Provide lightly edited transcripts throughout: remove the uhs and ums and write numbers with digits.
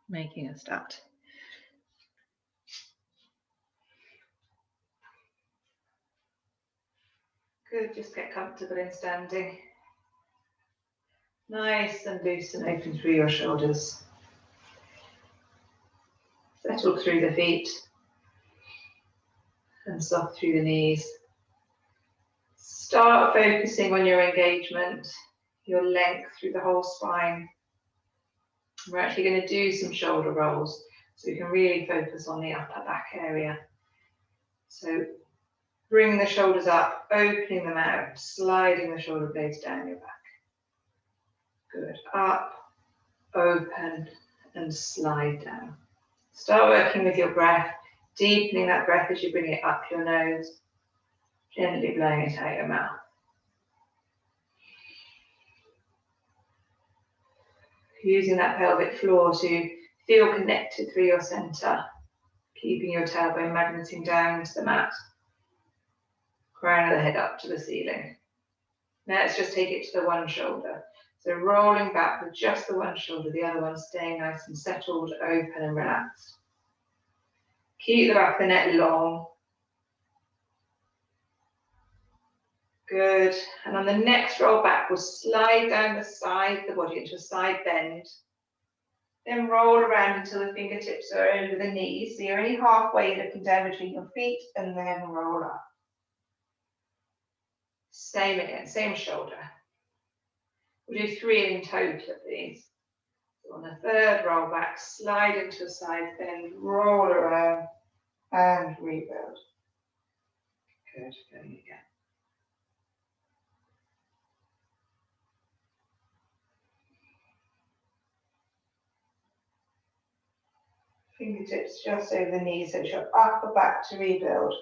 making a start. Good, just get comfortable in standing. Nice and loose and open through your shoulders. Settle through the feet and soft through the knees. Start focusing on your engagement, your length through the whole spine. We're actually going to do some shoulder rolls so we can really focus on the upper back area. So bring the shoulders up, opening them out, sliding the shoulder blades down your back. Good. Up, open, and slide down. Start working with your breath, deepening that breath as you bring it up your nose, gently blowing it out your mouth. Using that pelvic floor to feel connected through your center, keeping your tailbone magneting down to the mat, crown of the head up to the ceiling. Now let's just take it to the one shoulder. So rolling back with just the one shoulder, the other one staying nice and settled, open and relaxed. Keep the back of the neck long. Good. And on the next roll back, we'll slide down the side of the body into a side bend. Then roll around until the fingertips are over the knees. So you're only halfway looking down between your feet and then roll up. Same again, same shoulder. We'll do 3 in total of these. So on the third roll back, slide into a side bend, roll around and rebuild. Good, going again. Fingertips just over the knees, so it's your upper back to rebuild.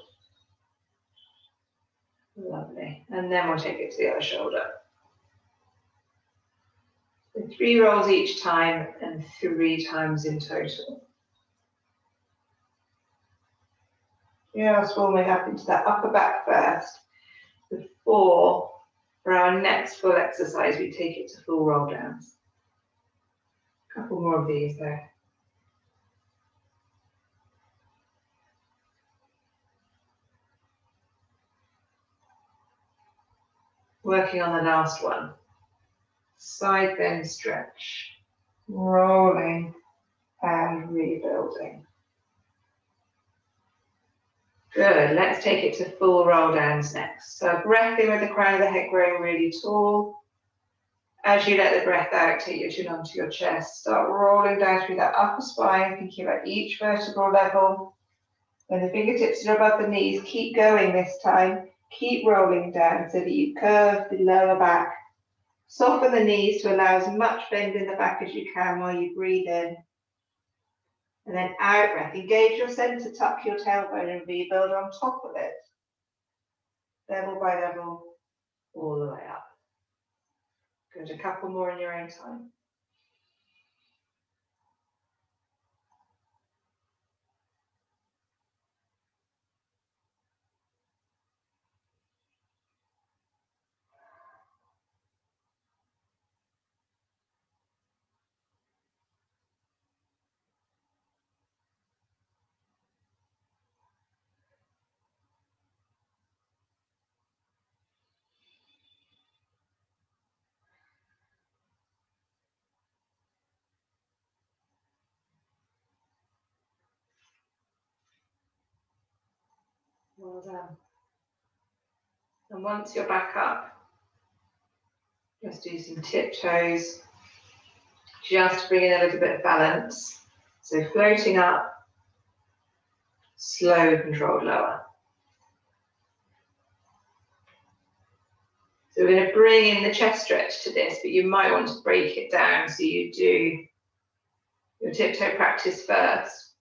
Lovely. And then we'll take it to the other shoulder. So 3 rolls each time and 3 times in total. Just warming up into that upper back first before, for our next full exercise, we take it to full roll downs. A couple more of these though. Working on the last one. Side bend stretch, rolling and rebuilding. Good, let's take it to full roll downs next. So breath in with the crown of the head growing really tall. As you let the breath out, take your chin onto your chest. Start rolling down through that upper spine, thinking about each vertebral level. When the fingertips are above the knees, keep going this time. Keep rolling down so that you curve the lower back. Soften the knees to allow as much bend in the back as you can while you breathe in. And then out breath. Engage your center, tuck your tailbone and rebuild on top of it. Level by level, all the way up. Good, a couple more in your own time. Well done. And once you're back up, just do some tiptoes, just bring in a little bit of balance. So floating up, slow, controlled lower. So we're going to bring in the chest stretch to this, but you might want to break it down so you do your tiptoe practice first.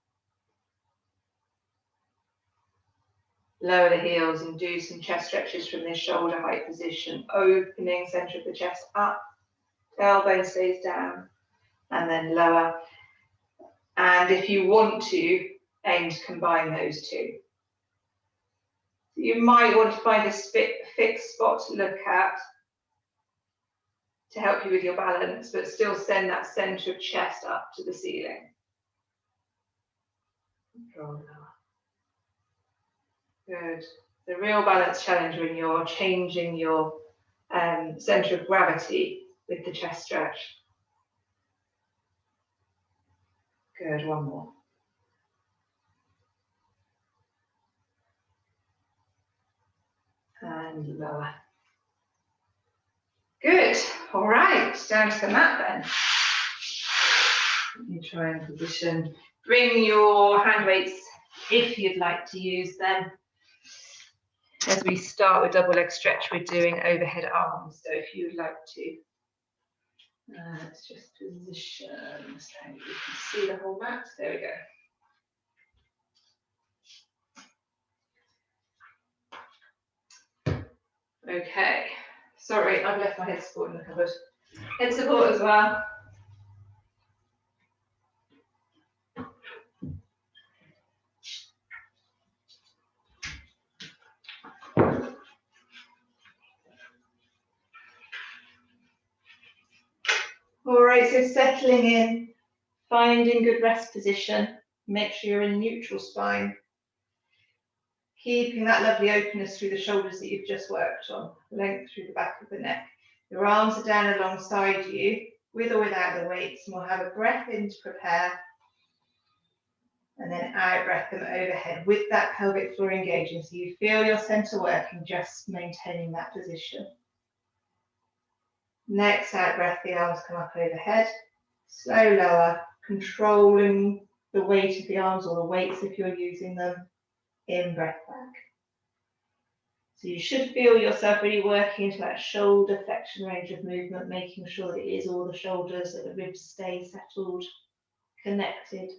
Lower the heels and do some chest stretches from this shoulder height position, opening center of the chest up, tailbone stays down, and then lower. And if you want to, aim to combine those two. You might want to find a fixed spot to look at to help you with your balance, but still send that center of chest up to the ceiling. Draw lower. Good. The real balance challenge when you're changing your centre of gravity with the chest stretch. Good, one more. And lower. Good, all right, down to the mat then. You try and position. Bring your hand weights if you'd like to use them. As we start with double leg stretch, we're doing overhead arms. So if you would like to, let's just position so you can see the whole mat. There we go. Okay, sorry, I've left my head support in the cupboard. Head support as well. All right, so settling in, finding good rest position. Make sure you're in neutral spine. Keeping that lovely openness through the shoulders that you've just worked on, length through the back of the neck. Your arms are down alongside you, with or without the weights, and we'll have a breath in to prepare, and then out breath them overhead with that pelvic floor engaging, so you feel your centre working, just maintaining that position. Next out breath, the arms come up overhead, slow lower, controlling the weight of the arms or the weights if you're using them, in breath back. So you should feel yourself really working into that shoulder flexion range of movement, making sure that it is all the shoulders, that the ribs stay settled, connected.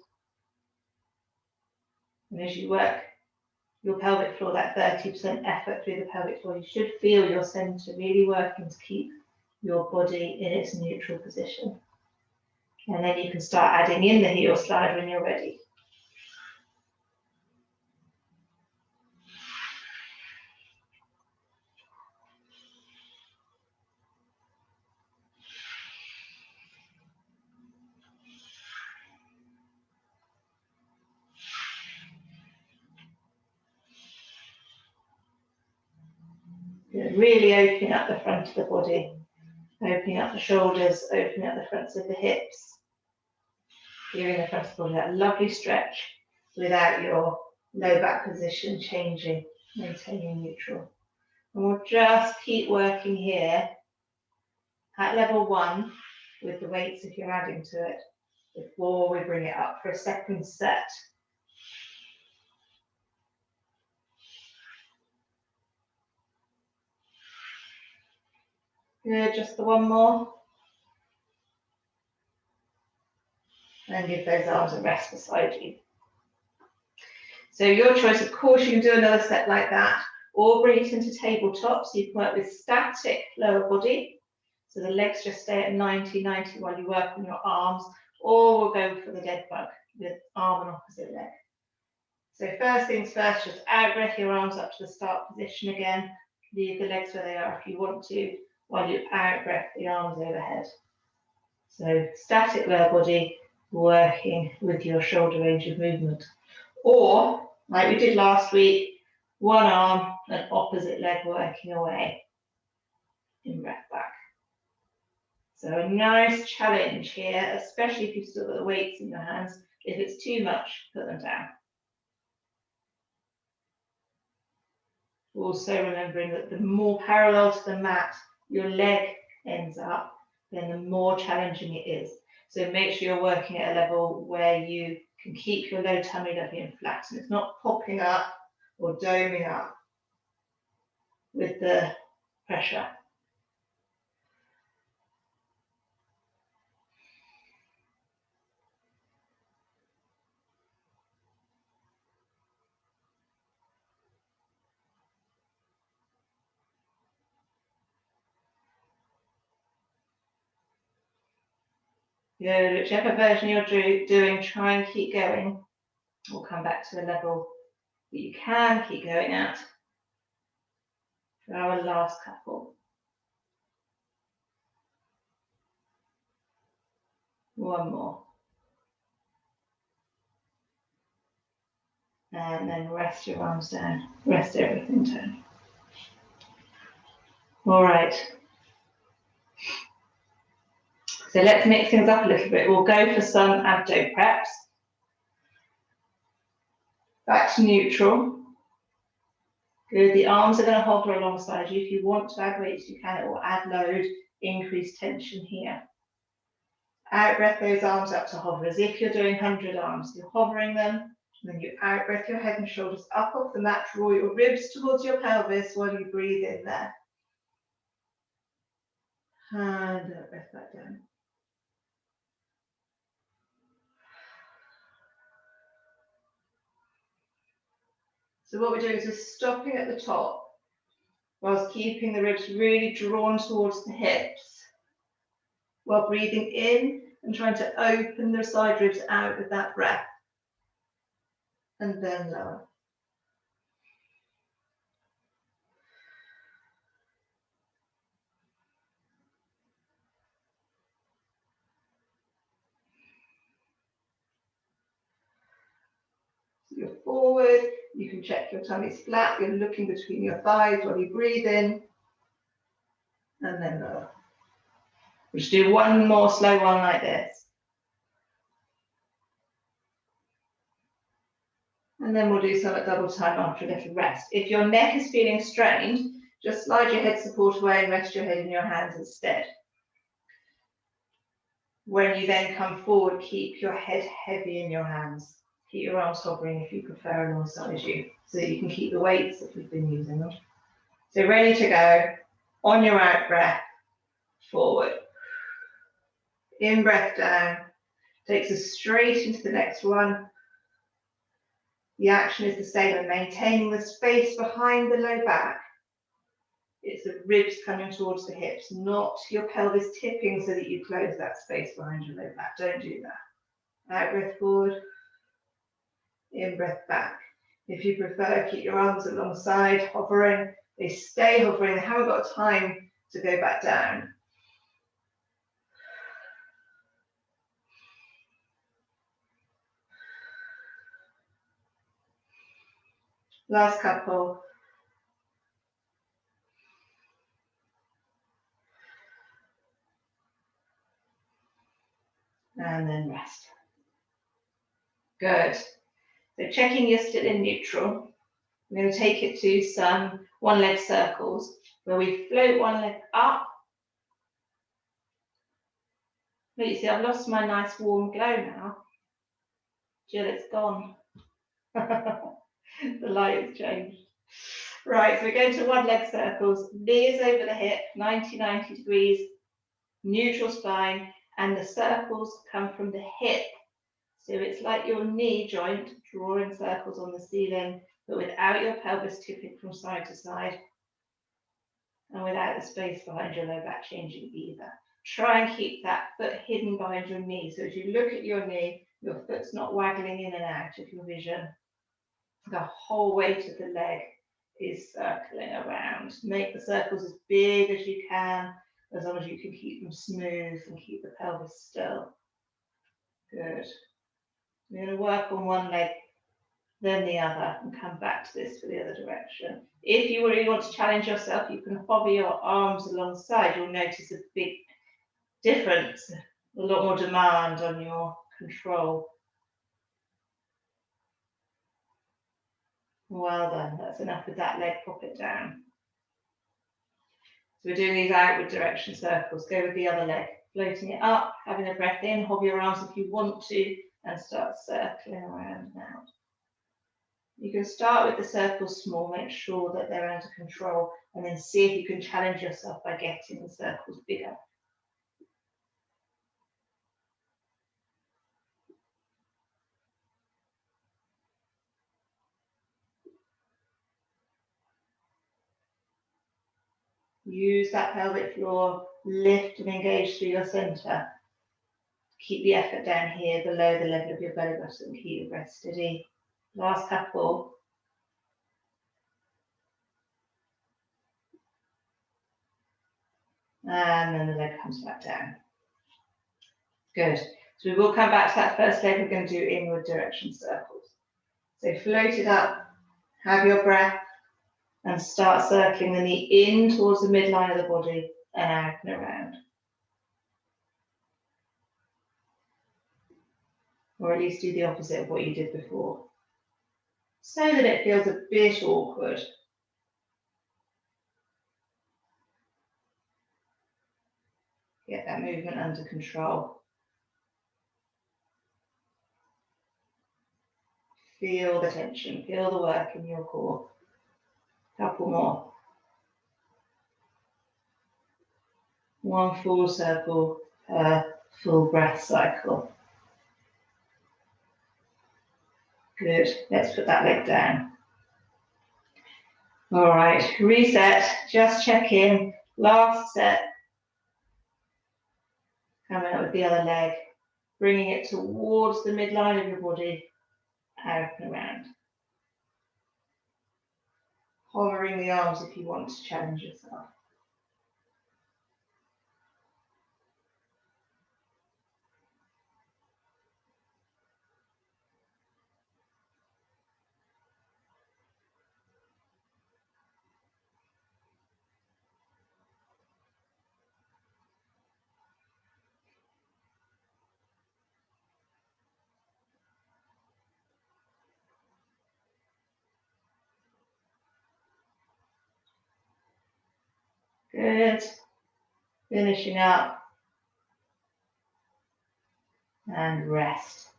And as you work your pelvic floor, that 30% effort through the pelvic floor, you should feel your centre really working to keep your body in its neutral position. And then you can start adding in the heel slide when you're ready. Really opening up the front of the body, opening up the shoulders, opening up the fronts of the hips, giving the front of the body that lovely stretch without your low back position changing, maintaining neutral. And we'll just keep working here at level 1 with the weights if you're adding to it before we bring it up for a second set. Good, just the one more. And give those arms a rest beside you. So your choice, of course, you can do another set like that, or bring it into tabletop, so you can work with static lower body. So the legs just stay at 90 while you work on your arms, or we'll go for the dead bug with arm and opposite leg. So first things first, just out breath your arms up to the start position again. Leave the legs where they are if you want to, while you out breath the arms overhead. So static lower body, working with your shoulder range of movement. Or, like we did last week, one arm and opposite leg working away in breath back. So a nice challenge here, especially if you've still got the weights in your hands. If it's too much, put them down. Also remembering that the more parallel to the mat your leg ends up, then the more challenging it is. So make sure you're working at a level where you can keep your low tummy lovely and flat, and it's not popping up or doming up with the pressure. Good, whichever version you're doing, try and keep going. We'll come back to a level that you can keep going at for our last couple. One more. And then rest your arms down, rest everything down. All right. So let's mix things up a little bit. We'll go for some abdo preps. Back to neutral. Good, the arms are going to hover alongside you. If you want to add weights, you can. It will add load, increase tension here. Out breath those arms up to hover, as if you're doing 100 arms. You're hovering them, and then you out breath your head and shoulders up off the mat, draw your ribs towards your pelvis while you breathe in there. And out breath back down. So what we're doing is we're stopping at the top, whilst keeping the ribs really drawn towards the hips, while breathing in and trying to open the side ribs out with that breath. And then lower. So you're forward, you can check your tummy's flat, you're looking between your thighs while you breathe in, and then lower. We'll just do one more slow one like this. And then we'll do some at double time after a little rest. If your neck is feeling strained, just slide your head support away and rest your head in your hands instead. When you then come forward, keep your head heavy in your hands. Keep your arms hovering if you prefer alongside you, so that you can keep the weights if you've been using them. So ready to go, on your out breath, forward. In breath down, takes us straight into the next one. The action is the same, and maintaining the space behind the low back. It's the ribs coming towards the hips, not your pelvis tipping so that you close that space behind your low back. Don't do that. Out breath forward, in breath back. If you prefer, keep your arms alongside, hovering. They stay hovering, they haven't got time to go back down. Last couple. And then rest. Good. So checking you're still in neutral. We're going to take it to some one leg circles where we float one leg up. But you see, I've lost my nice warm glow now. Jill, it's gone. The light has changed. Right, so we're going to one leg circles, knees over the hip, 90 degrees, neutral spine, and the circles come from the hip. So it's like your knee joint drawing circles on the ceiling, but without your pelvis tipping from side to side, and without the space behind your low back changing either. Try and keep that foot hidden behind your knee. So as you look at your knee, your foot's not waggling in and out of your vision. The whole weight of the leg is circling around. Make the circles as big as you can, as long as you can keep them smooth and keep the pelvis still. Good. We're going to work on one leg, then the other, and come back to this for the other direction. If you really want to challenge yourself, you can hover your arms alongside. You'll notice a big difference, a lot more demand on your control. Well done, that's enough with that leg, pop it down. So we're doing these outward direction circles. Go with the other leg, floating it up, having a breath in, hover your arms if you want to, and start circling around and out. You can start with the circles small, make sure that they're under control, and then see if you can challenge yourself by getting the circles bigger. Use that pelvic floor, lift and engage through your center. Keep the effort down here below the level of your belly button. Keep your breath steady. Last couple. And then the leg comes back down. Good. So we will come back to that first leg. We're going to do inward direction circles. So float it up, have your breath, and start circling the knee in towards the midline of the body and out and around. Or at least do the opposite of what you did before, so that it feels a bit awkward. Get that movement under control. Feel the tension, feel the work in your core. Couple more. One full circle per full breath cycle. Good, let's put that leg down. All right, reset, just check in, last set. Coming up with the other leg, bringing it towards the midline of your body, out and around. Hovering the arms if you want to challenge yourself. Good. Finishing up. And rest.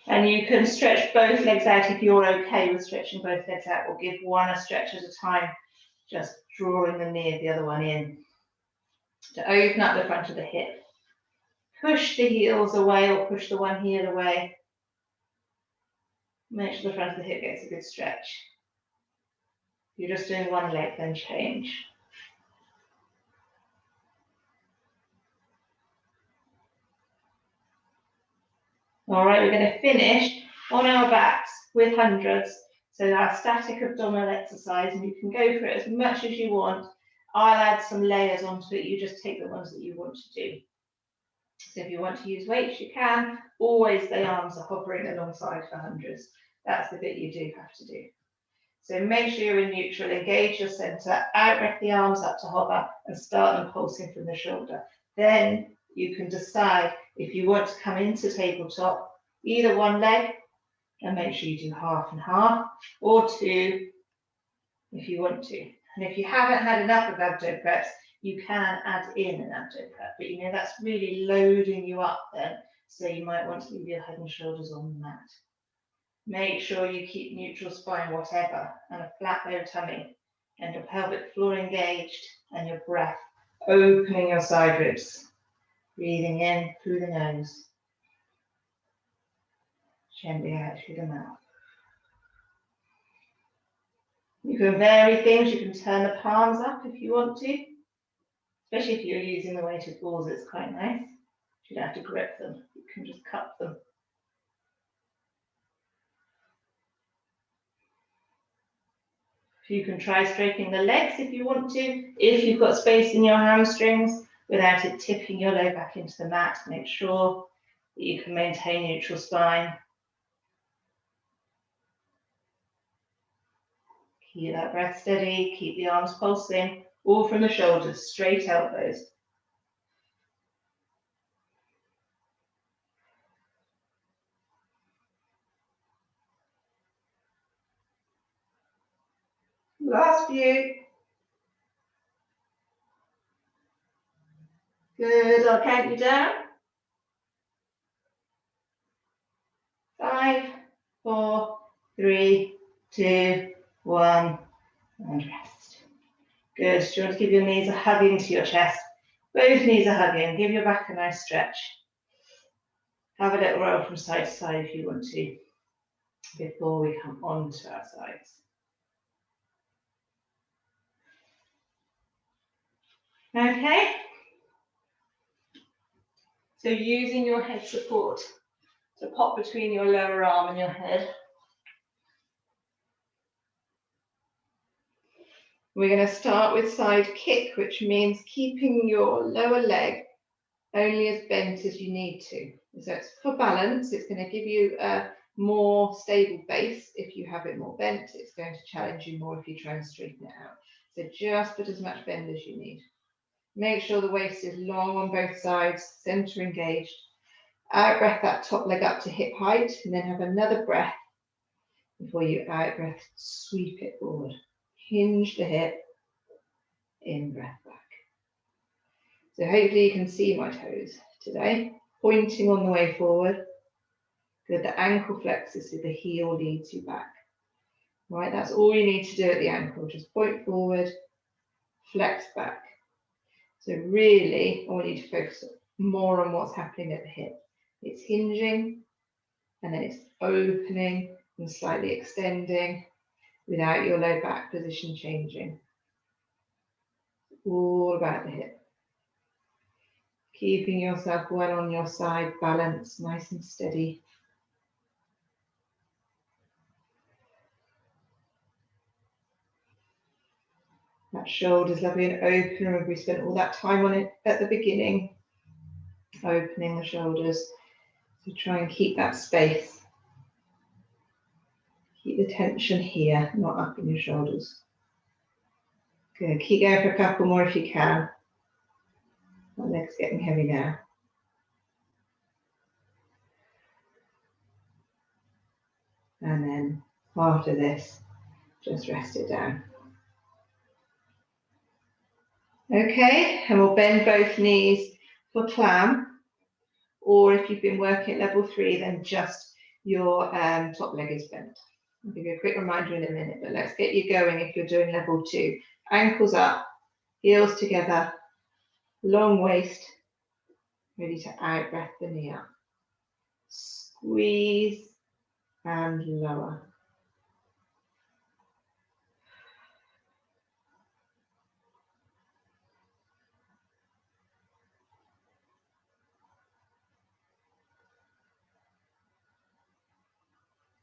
And you can stretch both legs out if you're okay with stretching both legs out, or give one a stretch at a time, just drawing the knee of the other one in. To open up the front of the hip. Push the heels away or push the one heel away. Make sure the front of the hip gets a good stretch. If you're just doing one leg, then change. All right, we're going to finish on our backs with hundreds. So our static abdominal exercise, and you can go for it as much as you want. I'll add some layers onto it. You just take the ones that you want to do. So if you want to use weights, you can. Always the arms are hovering alongside for hundreds. That's the bit you do have to do. So make sure you're in neutral, engage your center, out-breath the arms up to hover and start them pulsing from the shoulder. Then you can decide if you want to come into tabletop, either one leg, and make sure you do half and half, or two if you want to. And if you haven't had enough of abdo preps, you can add in an abdo prep, but you know that's really loading you up then, so you might want to leave your head and shoulders on the mat. Make sure you keep neutral spine whatever, and a flat low tummy, and your pelvic floor engaged, and your breath opening your side ribs. Breathing in through the nose, gently out through the mouth. You can vary things, you can turn the palms up if you want to, especially if you're using the weighted balls, it's quite nice. You don't have to grip them, you can just cup them. You can try straightening the legs if you want to, if you've got space in your hamstrings, without it tipping your low back into the mat. Make sure that you can maintain neutral spine. Keep that breath steady, keep the arms pulsing, all from the shoulders, straight elbows. Last few. Good, I'll count you down. 5, 4, 3, 2, 1, and rest. Good, do you want to give your knees a hug into your chest? Both knees are hugging, give your back a nice stretch. Have a little roll from side to side if you want to, before we come on to our sides. Okay. So using your head support to pop between your lower arm and your head. We're going to start with side kick, which means keeping your lower leg only as bent as you need to. So it's for balance, it's going to give you a more stable base. If you have it more bent, it's going to challenge you more if you try and straighten it out. So just put as much bend as you need. Make sure the waist is long on both sides, center engaged. Out breath that top leg up to hip height, and then have another breath before you out breath, sweep it forward. Hinge the hip, in breath back. So hopefully you can see my toes today, pointing on the way forward. Good, the ankle flexes so the heel leads you back. Right, that's all you need to do at the ankle, just point forward, flex back. So really, I want you to focus more on what's happening at the hip. It's hinging, and then it's opening and slightly extending without your low back position changing. All about the hip. Keeping yourself well on your side, balance, nice and steady. That shoulder's lovely and open. Remember, we spent all that time on it at the beginning, opening the shoulders. So try and keep that space. Keep the tension here, not up in your shoulders. Good. Keep going for a couple more if you can. My leg's getting heavy now. And then after this, just rest it down. Okay, and we'll bend both knees for clam, or if you've been working at level 3, then just your top leg is bent. I'll give you a quick reminder in a minute, but let's get you going if you're doing level 2. Ankles up, heels together, long waist, ready to out breath the knee up. Squeeze and lower.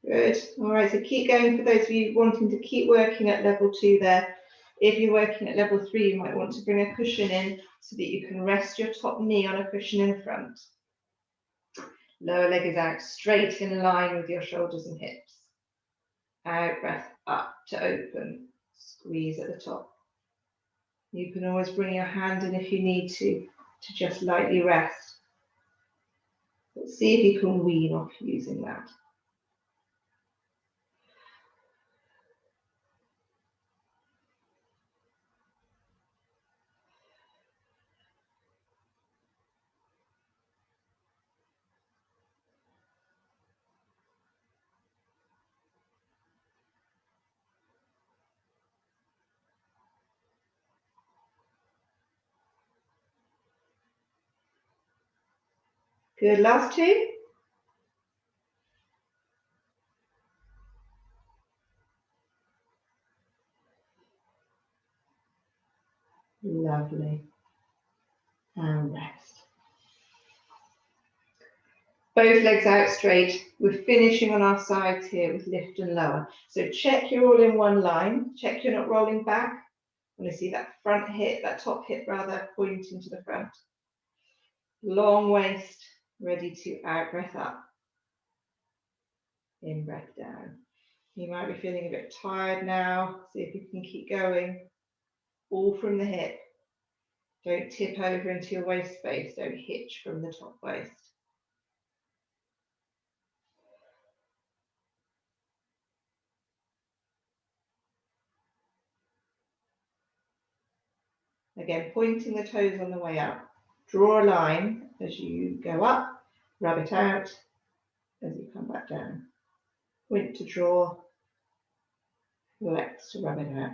Good. All right, so keep going for those of you wanting to keep working at level 2 there. If you're working at level 3, you might want to bring a cushion in so that you can rest your top knee on a cushion in front. Lower leg is out, straight in line with your shoulders and hips. Out breath up to open, squeeze at the top. You can always bring your hand in if you need to just lightly rest. But see if you can wean off using that. Good, last 2. Lovely. And rest. Both legs out straight. We're finishing on our sides here with lift and lower. So check you're all in one line. Check you're not rolling back. I want to see that front hip, that top hip rather, pointing to the front. Long waist, ready to out breath up. In breath down. You might be feeling a bit tired now. See if you can keep going. All from the hip. Don't tip over into your waist space. Don't hitch from the top waist. Again, pointing the toes on the way up. Draw a line as you go up. Rub it out as you come back down. Point to draw. Flex to rub it out.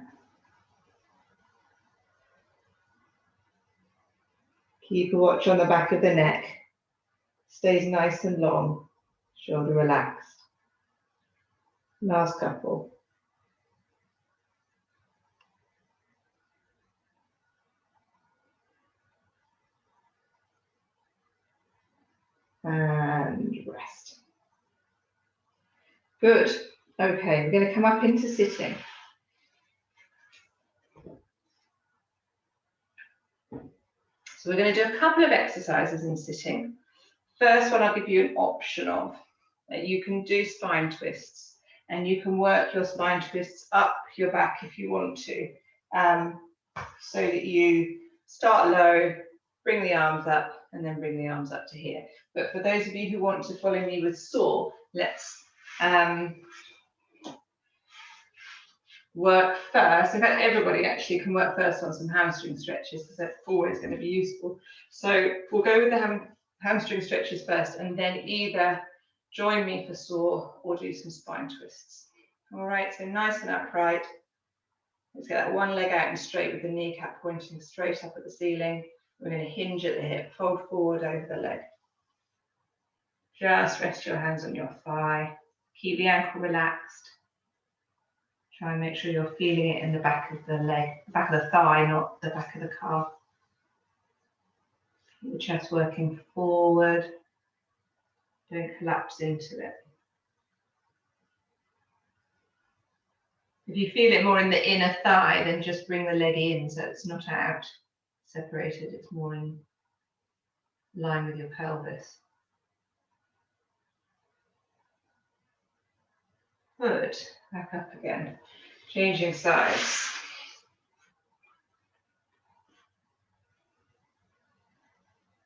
Keep a watch on the back of the neck. Stays nice and long. Shoulder relaxed. Last couple. And rest. Good. Okay, we're going to come up into sitting. So we're going to do a couple of exercises in sitting. First one I'll give you an option of. You can do spine twists, and you can work your spine twists up your back if you want to, so that you start low, bring the arms up, and then bring the arms up to here. But for those of you who want to follow me with saw, let's work first. In fact, everybody actually can work first on some hamstring stretches, because that's always going to be useful. So we'll go with the hamstring stretches first, and then either join me for saw or do some spine twists. All right, so nice and upright. Let's get that one leg out and straight with the kneecap pointing straight up at the ceiling. We're going to hinge at the hip, fold forward over the leg. Just rest your hands on your thigh. Keep the ankle relaxed. Try and make sure you're feeling it in the back of the leg, back of the thigh, not the back of the calf. Keep the chest working forward. Don't collapse into it. If you feel it more in the inner thigh, then just bring the leg in so it's not out, separated, it's more in line with your pelvis. Good. Back up again. Changing sides.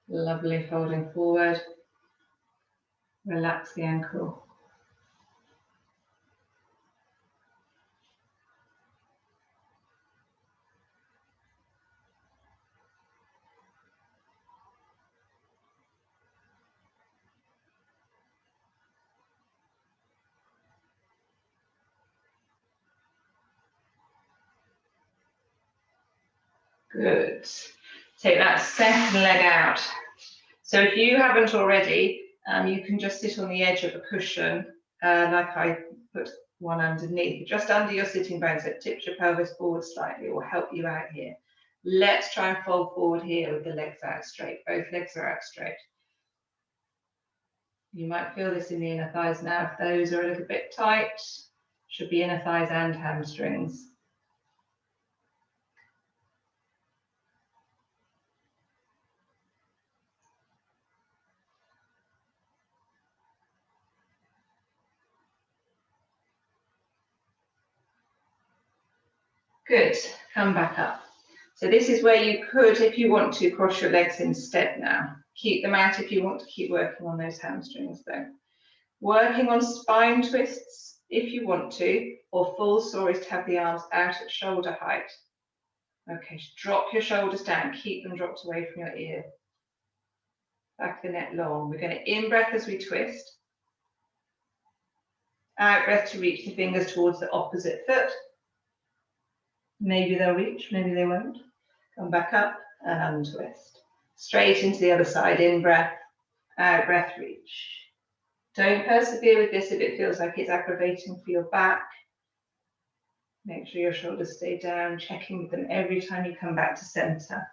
Lovely, folding forward. Relax the ankle. Good. Take that second leg out. So if you haven't already, you can just sit on the edge of a cushion, like I put one underneath, just under your sitting bones. So it tips your pelvis forward slightly, or help you out here. Let's try and fold forward here with the legs out straight. Both legs are out straight. You might feel this in the inner thighs now. If those are a little bit tight, should be inner thighs and hamstrings. Good, come back up. So this is where you could, if you want to, cross your legs instead now. Keep them out if you want to keep working on those hamstrings though. Working on spine twists if you want to, or full saw is to have the arms out at shoulder height. Okay, drop your shoulders down, keep them dropped away from your ear. Back of the neck long. We're going to in-breath as we twist. Out-breath to reach the fingers towards the opposite foot. Maybe they'll reach, maybe they won't. Come back up and untwist. Straight into the other side, in-breath, out-breath, reach. Don't persevere with this if it feels like it's aggravating for your back. Make sure your shoulders stay down, checking with them every time you come back to center.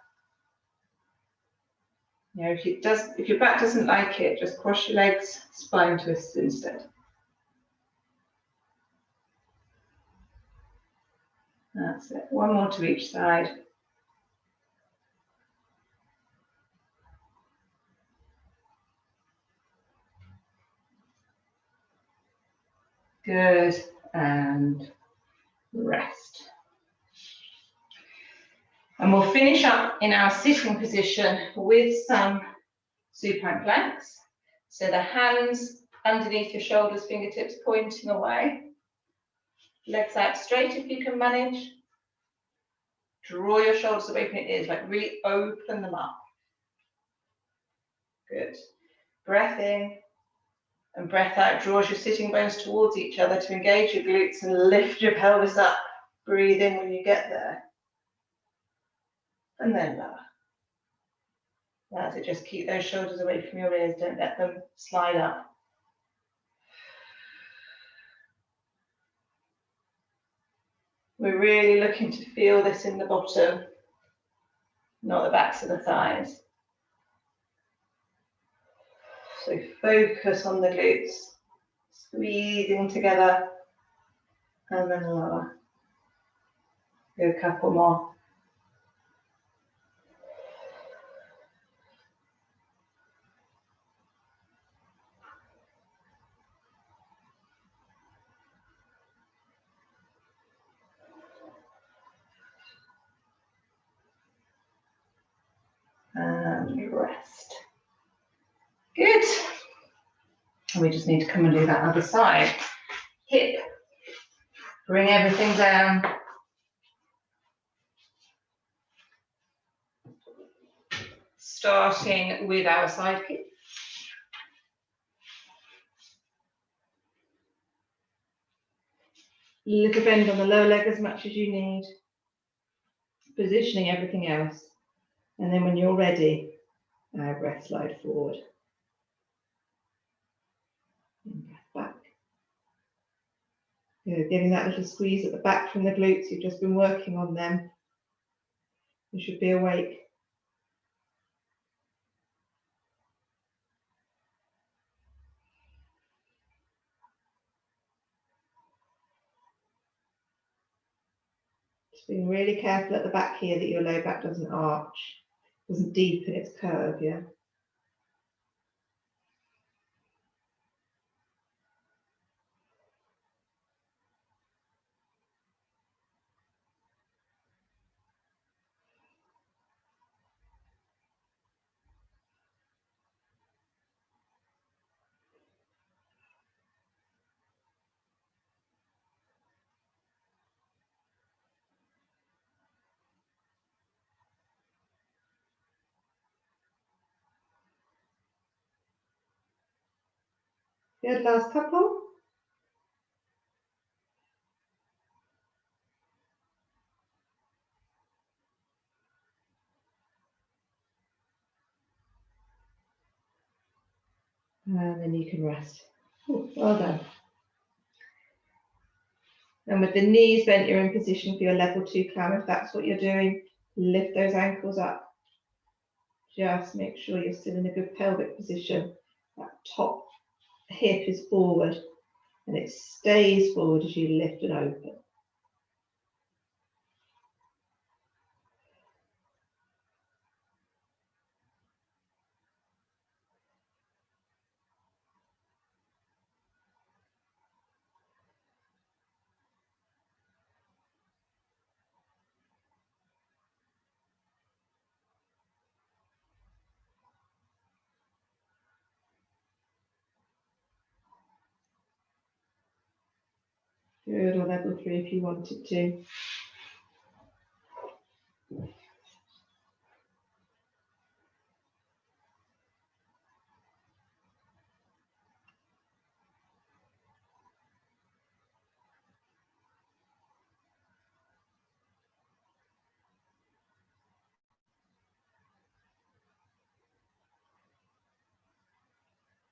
You know, if your back doesn't like it, just cross your legs, spine twists instead. That's it. One more to each side. Good, and rest. And we'll finish up in our sitting position with some supine planks. So the hands underneath your shoulders, fingertips pointing away. Legs out straight if you can manage. Draw your shoulders away from your ears, like really open them up. Good. Breath in and breath out draws your sitting bones towards each other to engage your glutes and lift your pelvis up. Breathe in when you get there. And then lower. That's it, just keep those shoulders away from your ears, don't let them slide up. We're really looking to feel this in the bottom, not the backs of the thighs. So focus on the glutes, squeezing together, and then lower. Do a couple more. And rest. Good. And we just need to come and do that other side. Hip. Bring everything down. Starting with our side kick. Little bend on the lower leg as much as you need. Positioning everything else. And then when you're ready, breath slide forward. And breath back. Good. Getting that little squeeze at the back from the glutes. You've just been working on them. You should be awake. Just being really careful at the back here that your low back doesn't arch, doesn't deepen its curve, yeah? Good, last couple. And then you can rest. Ooh, well done. And with the knees bent, you're in position for your level 2 climb. If that's what you're doing, lift those ankles up. Just make sure you're still in a good pelvic position. That top hip is forward and it stays forward as you lift and open. Good, or level 3 if you wanted to.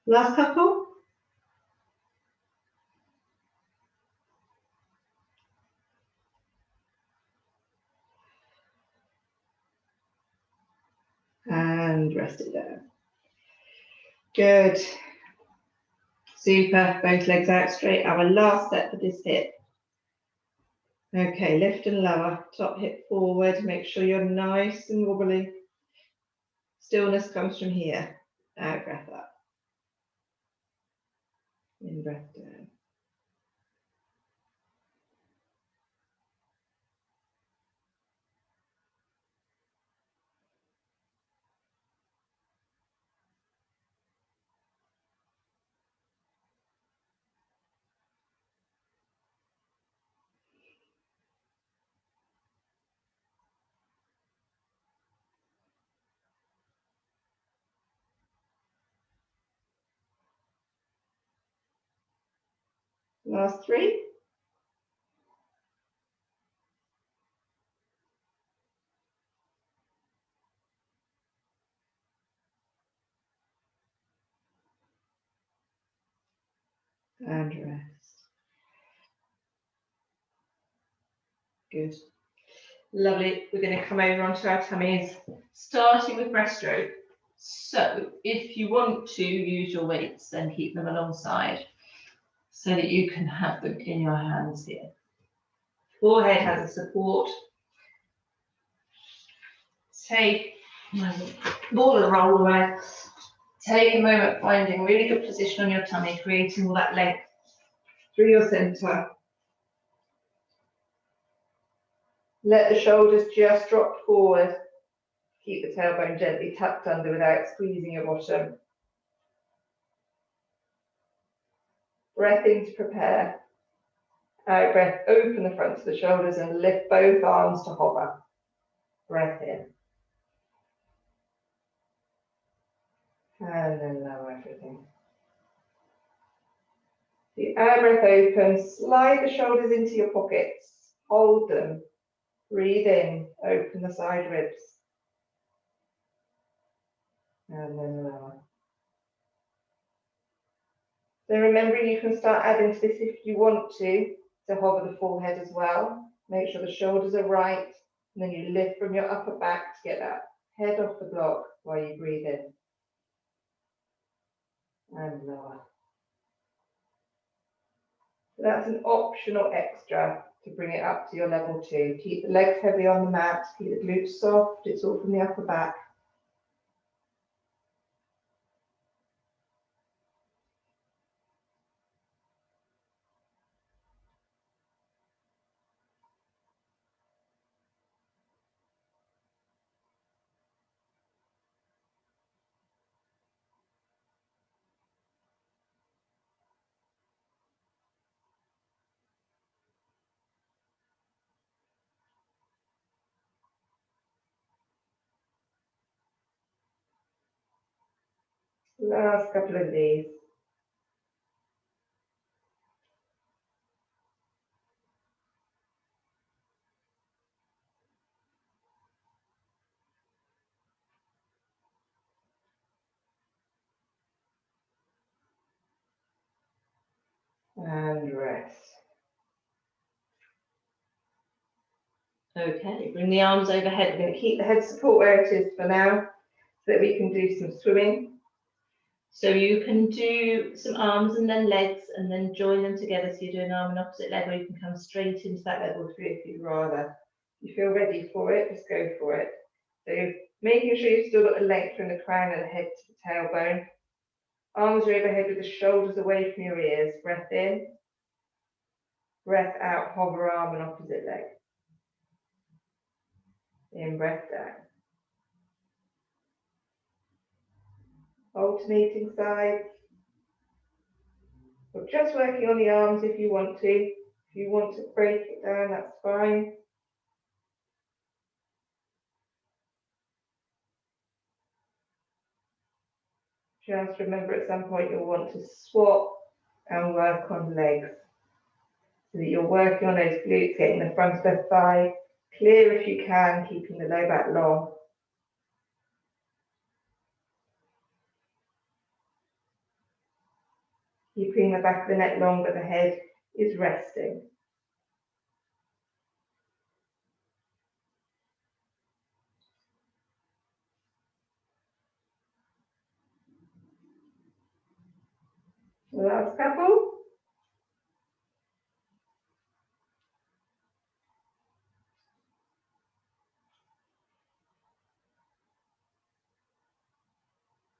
Last couple. And rest it down. Good. Super. Both legs out straight. Our last set for this hip. Okay, lift and lower. Top hip forward. Make sure you're nice and wobbly. Stillness comes from here. Out breath up. In breath down. Last 3. And rest. Good. Lovely. We're going to come over onto our tummies, starting with breaststroke. So if you want to use your weights, then keep them alongside so that you can have them in your hands here. Forehead has a support. Take ball and roll away. Take a moment finding really good position on your tummy, creating all that length through your center. Let the shoulders just drop forward. Keep the tailbone gently tucked under without squeezing your bottom. Breath in to prepare. Out breath, open the fronts of the shoulders and lift both arms to hover. Breath in. And then lower everything. The out breath open, slide the shoulders into your pockets. Hold them. Breathe in, open the side ribs. And then lower. So remembering you can start adding to this if you want to hover the forehead as well. Make sure the shoulders are right, and then you lift from your upper back to get that head off the block while you breathe in. And lower. So that's an optional extra to bring it up to your level 2. Keep the legs heavy on the mat, keep the glutes soft, it's all from the upper back. Last couple of these. And rest. Okay, bring the arms overhead. We're going to keep the head support where it is for now, so that we can do some swimming. So you can do some arms and then legs and then join them together. So you do an arm and opposite leg, or you can come straight into that level 3 if you'd rather. If you feel ready for it, just go for it. So making sure you've still got the length from the crown of the head to the tailbone. Arms are overhead with the shoulders away from your ears. Breath in. Breath out, hover arm and opposite leg. In, breath down. Alternating sides. We're just working on the arms if you want to. If you want to break it down, that's fine. Just remember at some point you'll want to swap and work on legs. So that you're working on those glutes, getting the front of the thigh clear if you can, keeping the low back long. Keeping the back of the neck long, but the head is resting. Last couple.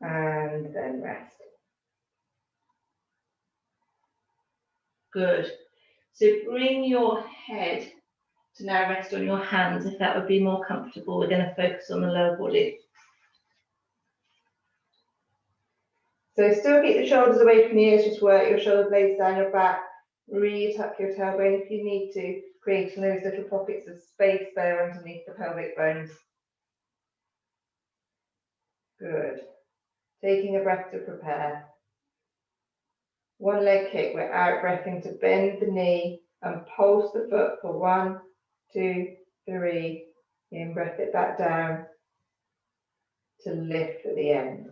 And then rest. Good. So bring your head to now rest on your hands, if that would be more comfortable. We're going to focus on the lower body. So still keep the shoulders away from the ears, just work your shoulder blades down your back, re-tuck your tailbone if you need to, creating those little pockets of space there underneath the pelvic bones. Good. Taking a breath to prepare. One leg kick, we're out breathing to bend the knee and pulse the foot for 1, 2, 3. In, breath it back down to lift at the end.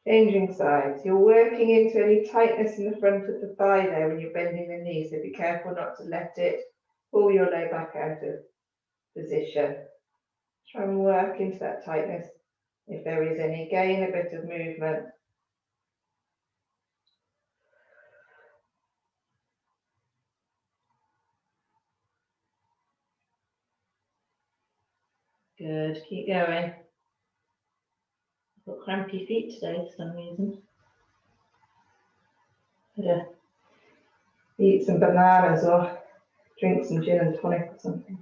Changing sides. You're working into any tightness in the front of the thigh there when you're bending the knee, so be careful not to let it pull your low back out of position. Try and work into that tightness. If there is any, gain a bit of movement. Good, keep going. I've got crampy feet today for some reason. Better Eat some bananas or drink some gin and tonic or something.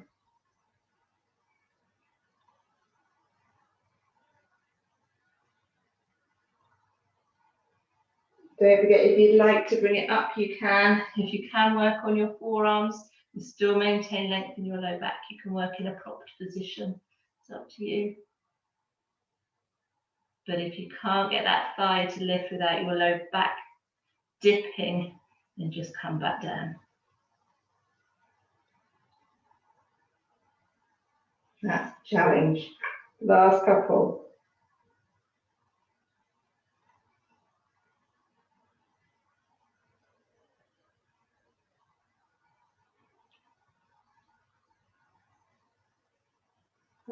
Don't forget, if you'd like to bring it up, you can. If you can work on your forearms and still maintain length in your low back, you can work in a propped position. It's up to you. But if you can't get that thigh to lift without your low back dipping, then just come back down. That's a challenge. Last couple.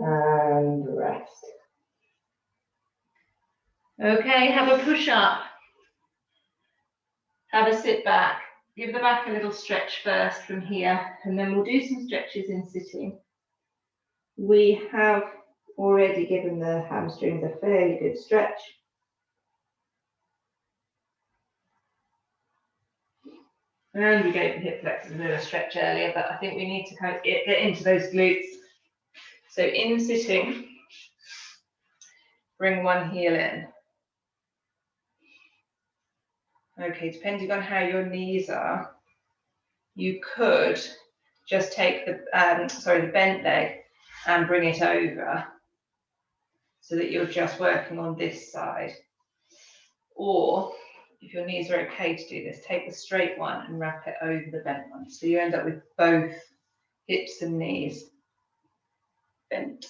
And rest. Okay, have a push up. Have a sit back. Give the back a little stretch first from here, and then we'll do some stretches in sitting. We have already given the hamstrings a fairly good stretch. And we gave the hip flexors a bit of a stretch earlier, but I think we need to kind of get into those glutes. So in sitting, bring one heel in. Okay, depending on how your knees are, you could just take the the bent leg and bring it over so that you're just working on this side. Or if your knees are okay to do this, take the straight one and wrap it over the bent one. So you end up with both hips and knees bent.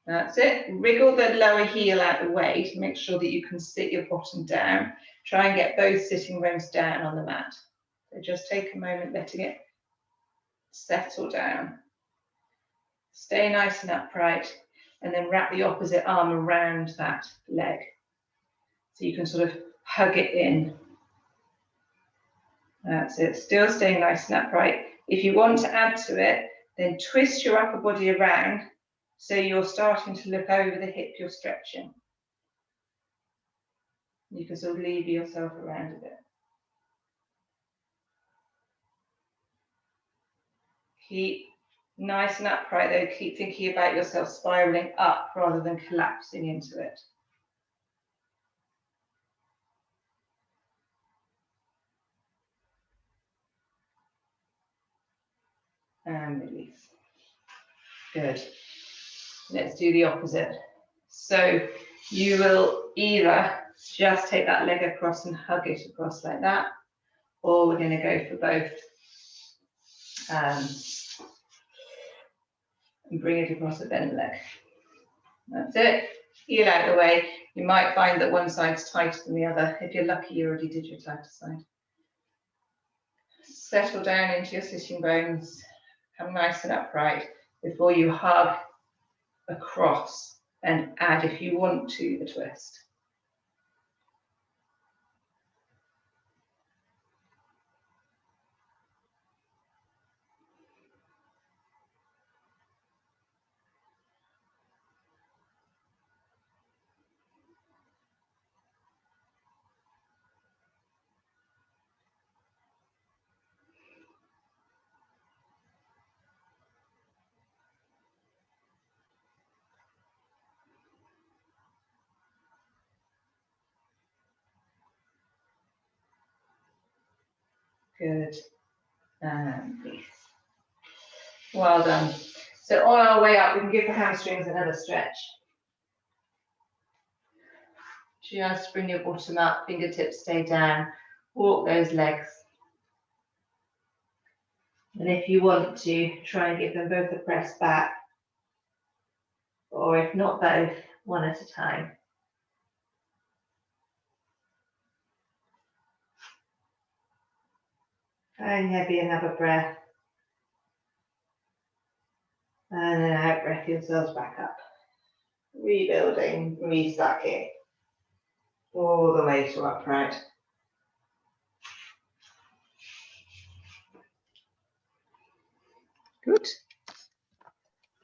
That's it. Wriggle the lower heel out of the way to make sure that you can sit your bottom down. Try and get both sitting bones down on the mat. So just take a moment letting it settle down. Stay nice and upright, and then wrap the opposite arm around that leg. So you can sort of hug it in. That's it. Still staying nice and upright. If you want to add to it, then twist your upper body around so you're starting to look over the hip you're stretching. You can sort of lever yourself around a bit. Keep nice and upright though. Keep thinking about yourself spiraling up rather than collapsing into it. And release. Good. Let's do the opposite. So you will either just take that leg across and hug it across like that, or we're going to go for both and bring it across the bent leg. That's it. Heel out of the way. You might find that one side's tighter than the other. If you're lucky, you already did your tighter side. Settle down into your sitting bones. Come nice and upright before you hug across and add, if you want to, the twist. Good. And release. Well done. So on our way up, we can give the hamstrings another stretch. Just bring your bottom up, fingertips stay down, walk those legs. And if you want to, try and give them both a press back. Or if not both, one at a time. And heavy, another breath. And then out, breath yourselves back up. Rebuilding, restacking. All the way to upright. Good.